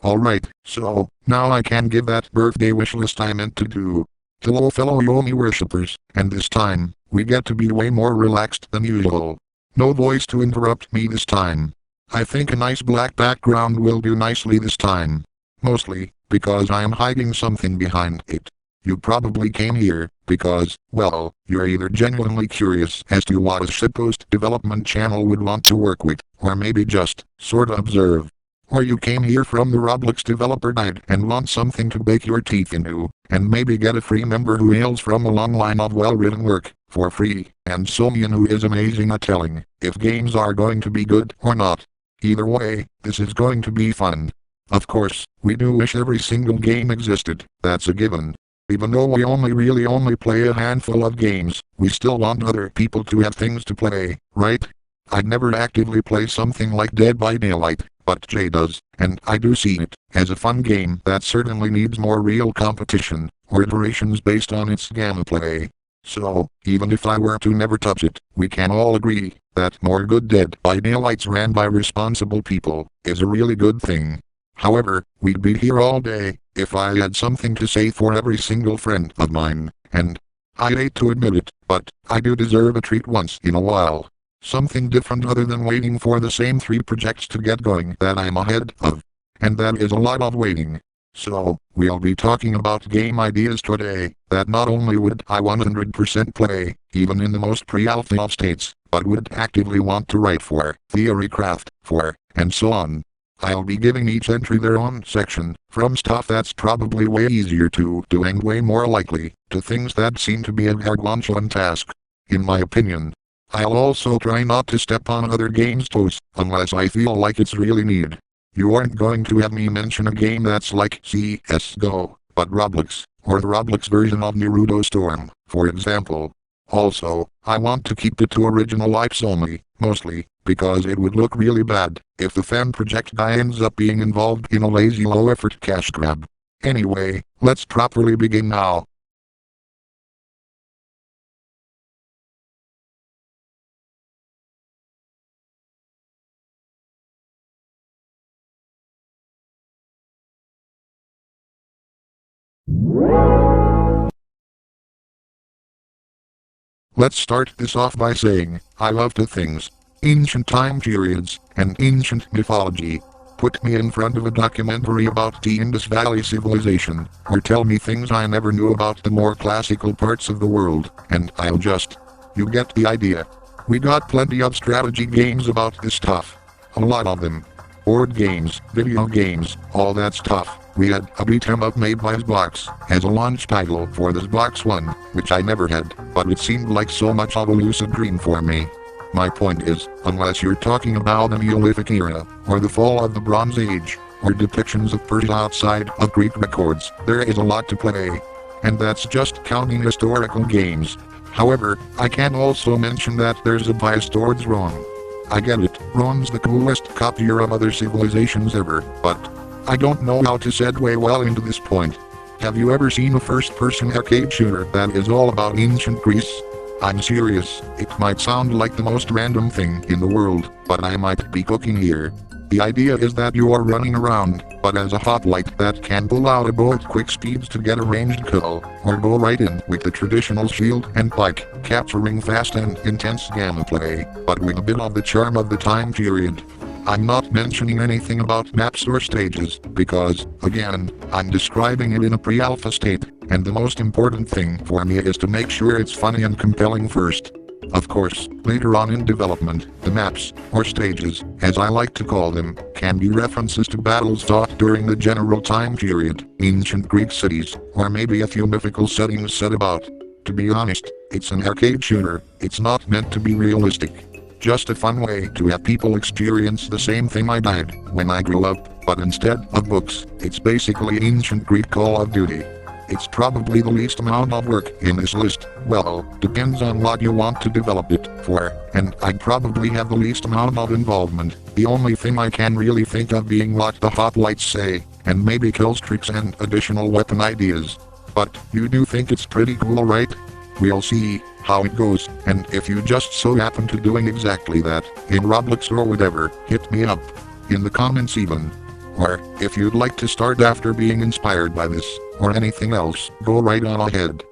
Alright, so, now I can give that birthday wish list I meant to do. Hello fellow Yomi worshippers, and this time, we get to be way more relaxed than usual. No voice to interrupt me this time. I think a nice black background will do nicely this time. Mostly, because I am hiding something behind it. You probably came here, because, well, you're either genuinely curious as to what a shitpost development channel would want to work with, or maybe just, sorta observe. Or you came here from the Roblox developer guide and want something to bake your teeth into, and maybe get a free member who hails from a long line of well-written work, for free, and someone who is amazing at telling if games are going to be good or not. Either way, this is going to be fun. Of course, we do wish every single game existed, that's a given. Even though we really only play a handful of games, we still want other people to have things to play, right? I'd never actively play something like Dead by Daylight, but Jay does, and I do see it as a fun game that certainly needs more real competition, or iterations based on its gameplay. So, even if I were to never touch it, we can all agree that more good Dead by Daylights ran by responsible people is a really good thing. However, we'd be here all day if I had something to say for every single friend of mine, and I hate to admit it, but I do deserve a treat once in a while. Something different other than waiting for the same 3 projects to get going that I'm ahead of. And that is a lot of waiting. So, we'll be talking about game ideas today that not only would I 100% play, even in the most pre-alpha of states, but would actively want to write for, theory craft for, and so on. I'll be giving each entry their own section, from stuff that's probably way easier to do and way more likely, to things that seem to be a gargantuan task. In my opinion. I'll also try not to step on other games' toes, unless I feel like it's really needed. You aren't going to have me mention a game that's like CSGO, but Roblox, or the Roblox version of Naruto Storm, for example. Also, I want to keep it to original lives only, mostly, because it would look really bad if the fan project guy ends up being involved in a lazy low-effort cash grab. Anyway, let's properly begin now. Let's start this off by saying, I love 2 things. Ancient time periods, and ancient mythology. Put me in front of a documentary about the Indus Valley civilization, or tell me things I never knew about the more classical parts of the world, and I'll just... You get the idea. We got plenty of strategy games about this stuff. A lot of them. Board games, video games, all that stuff. We had a beat 'em up made by Xbox as a launch title for the Xbox One, which I never had, but it seemed like so much of a lucid dream for me. My point is, unless you're talking about the Neolithic era, or the fall of the Bronze Age, or depictions of Persia outside of Greek records, there is a lot to play. And that's just counting historical games. However, I can also mention that there's a bias towards Rome. I get it, Rome's the coolest copier of other civilizations ever, but I don't know how to segue well into this point. Have you ever seen a first-person arcade shooter that is all about ancient Greece? I'm serious, it might sound like the most random thing in the world, but I might be cooking here. The idea is that you are running around, but as a hoplite that can pull out a bow at quick speeds to get a ranged kill, or go right in with the traditional shield and pike, capturing fast and intense gameplay, but with a bit of the charm of the time period. I'm not mentioning anything about maps or stages, because, again, I'm describing it in a pre-alpha state, and the most important thing for me is to make sure it's funny and compelling first. Of course, later on in development, the maps, or stages, as I like to call them, can be references to battles fought during the general time period, ancient Greek cities, or maybe a few mythical settings set about. To be honest, it's an arcade shooter, it's not meant to be realistic. Just a fun way to have people experience the same thing I did when I grew up, but instead of books, it's basically ancient Greek Call of Duty. It's probably the least amount of work in this list, well, depends on what you want to develop it for, and I'd probably have the least amount of involvement. The only thing I can really think of being what the hoplites say, and maybe killstreaks and additional weapon ideas. But you do think it's pretty cool, right? We'll see how it goes, and if you just so happen to doing exactly that, in Roblox or whatever, hit me up. In the comments even. Or, if you'd like to start after being inspired by this, or anything else, go right on ahead.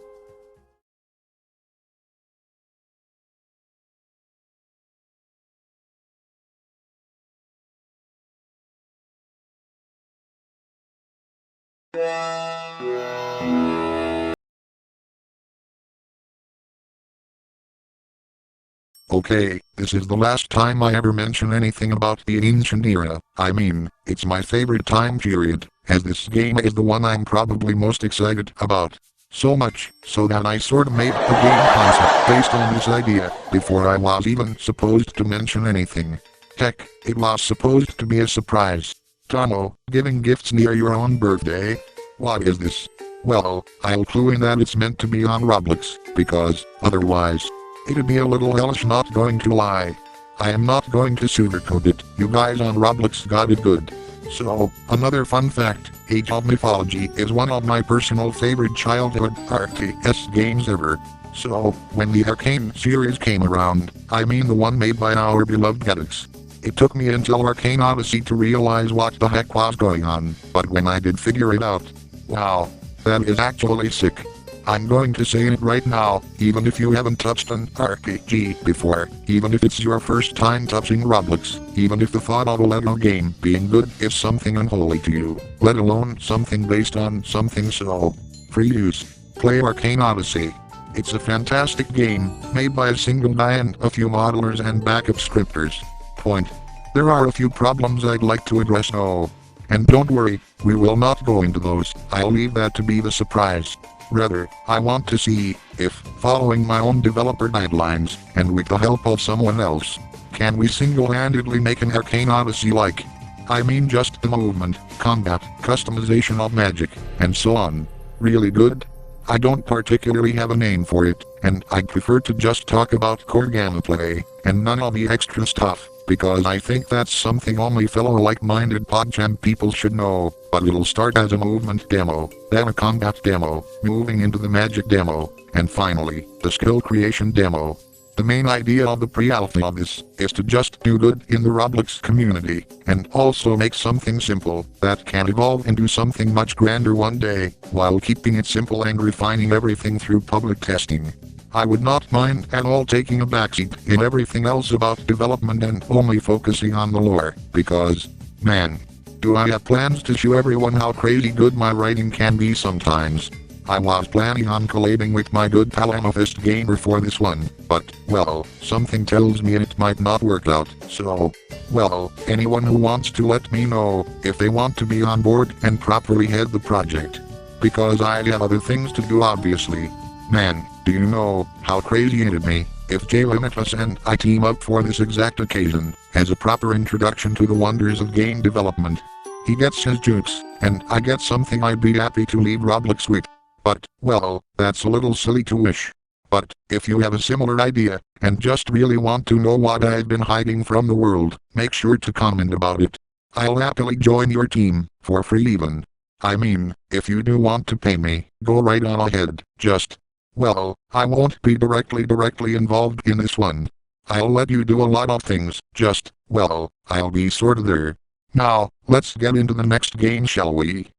Okay, this is the last time I ever mention anything about the ancient era. I mean, it's my favorite time period, as this game is the one I'm probably most excited about. So much, so that I sort of made the game concept based on this idea, before I was even supposed to mention anything. Heck, it was supposed to be a surprise. Tomo, giving gifts near your own birthday? What is this? Well, I'll clue in that it's meant to be on Roblox, because, otherwise, it'd be a little hellish, not going to lie. I am not going to sugarcoat it, you guys on Roblox got it good. So, another fun fact, Age of Mythology is one of my personal favorite childhood RTS games ever. So, when the Arcane series came around, I mean the one made by our beloved Gettix, it took me until Arcane Odyssey to realize what the heck was going on, but when I did figure it out, wow, that is actually sick. I'm going to say it right now, even if you haven't touched an RPG before, even if it's your first time touching Roblox, even if the thought of a Lego game being good is something unholy to you, let alone something based on something so free use, play Arcane Odyssey. It's a fantastic game, made by a single guy and a few modelers and backup scripters. Point. There are a few problems I'd like to address though. And don't worry, we will not go into those, I'll leave that to be the surprise. Rather, I want to see if, following my own developer guidelines, and with the help of someone else, can we single-handedly make an Arcane Odyssey like? I mean just the movement, combat, customization of magic, and so on. Really good? I don't particularly have a name for it, and I'd prefer to just talk about core gameplay, and none of the extra stuff, because I think that's something only fellow like-minded PogChamp people should know, but it'll start as a movement demo, then a combat demo, moving into the magic demo, and finally, the skill creation demo. The main idea of the pre-alpha of this is to just do good in the Roblox community, and also make something simple that can evolve into something much grander one day, while keeping it simple and refining everything through public testing. I would not mind at all taking a backseat in everything else about development and only focusing on the lore, because, man, do I have plans to show everyone how crazy good my writing can be sometimes. I was planning on collabing with my good pal Amethyst Gamer for this one, but, well, something tells me it might not work out, so, well, anyone who wants to let me know if they want to be on board and properly head the project. Because I have other things to do obviously. Man, do you know how crazy it'd be if Jay Limitless and I team up for this exact occasion, as a proper introduction to the wonders of game development. He gets his jukes, and I get something I'd be happy to leave Roblox with. But, well, that's a little silly to wish. But, if you have a similar idea, and just really want to know what I've been hiding from the world, make sure to comment about it. I'll happily join your team, for free even. I mean, if you do want to pay me, go right on ahead, just, well, I won't be directly involved in this one. I'll let you do a lot of things, just, well, I'll be sort of there. Now, let's get into the next game, shall we?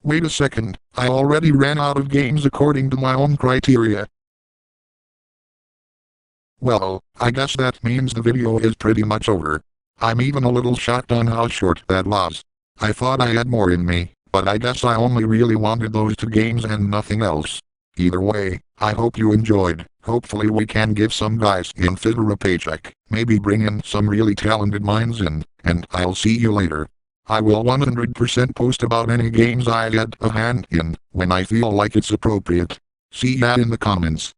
Wait a second, I already ran out of games according to my own criteria. Well, I guess that means the video is pretty much over. I'm even a little shocked on how short that was. I thought I had more in me, but I guess I only really wanted those two games and nothing else. Either way, I hope you enjoyed. Hopefully we can give some guys in Fiddler a paycheck, maybe bring in some really talented minds in, and I'll see you later. I will 100% post about any games I had a hand in, when I feel like it's appropriate. See ya in the comments.